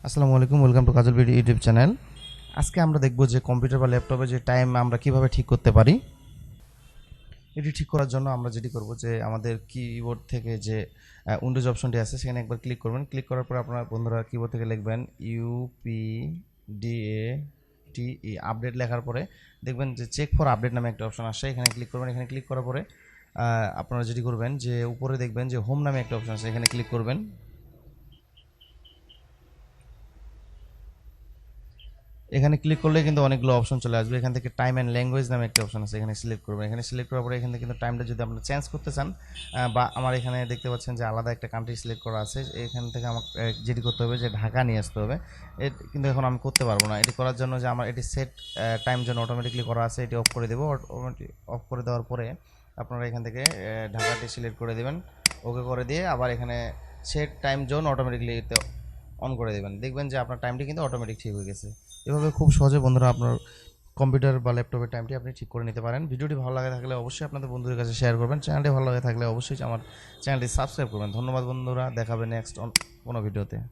আসসালামু আলাইকুম, welcome to Kajal video YouTube channel. আজকে আমরা দেখব যে কম্পিউটার বা ল্যাপটপে যে টাইম আমরা কিভাবে ঠিক করতে পারি। এটি ঠিক করার জন্য আমরা যেটি করব যে আমাদের কিবোর্ড থেকে যে উইন্ডোজ অপশনটি আছে সেখানে একবার ক্লিক করবেন। ক্লিক করার পর আপনারা বন্ধুরা কিবোর্ড থেকে লিখবেন UPDATE আপডেট। লেখার পরে দেখবেন যে চেক ফর আপডেট নামে একটা অপশন আসছে, এখানে ক্লিক করবেন। এখানে ক্লিক করার পরে আপনারা যেটি করবেন যে উপরে দেখবেন যে হোম নামে একটা অপশন আছে, এখানে ক্লিক করবেন। এখানে ক্লিক করলে কিন্তু অনেকগুলো অপশন চলে আসবে। এখান থেকে টাইম অ্যান্ড ল্যাঙ্গুয়েজ নামে একটা অপশন আছে, এখানে সিলেক্ট করবেন। এখানে সিলেক্ট করার পরে এখান থেকে কিন্তু টাইমটা যদি আপনারা চেঞ্জ করতে চান বা আমার এখানে দেখতে পাচ্ছেন যে আলাদা একটা কান্ট্রি সিলেক্ট করা আছে, এখান থেকে আমার যেটি করতে হবে যে ঢাকা নিয়ে আসতে হবে। কিন্তু এখন আমি করতে পারবো না। এটি করার জন্য যে আমার এটি সেট টাইম জন্য অটোমেটিকলি করা আছে, এটি অফ করে দেবো। অফ করে দেওয়ার পরে আপনারা এখান থেকে ঢাকাটি সিলেক্ট করে দেবেন। ওকে করে দিয়ে আবার এখানে set time zone automatically on করে দেবেন। দেখবেন যে আপনার টাইমটি কিন্তু অটোমেটিক ঠিক হয়ে গেছে। এভাবে খুব সহজে বন্ধুরা আপনার কম্পিউটার বা ল্যাপটপের টাইমটি আপনি ঠিক করে নিতে পারেন। ভিডিওটি ভালো লাগে থাকলে অবশ্যই আপনাদের বন্ধুদের কাছে শেয়ার করবেন। চ্যানেলটি ভালো লাগে থাকলে অবশ্যই আমার চ্যানেলটি সাবস্ক্রাইব করবেন। ধন্যবাদ বন্ধুরা, দেখাবে নেক্সট কোনো ভিডিওতে।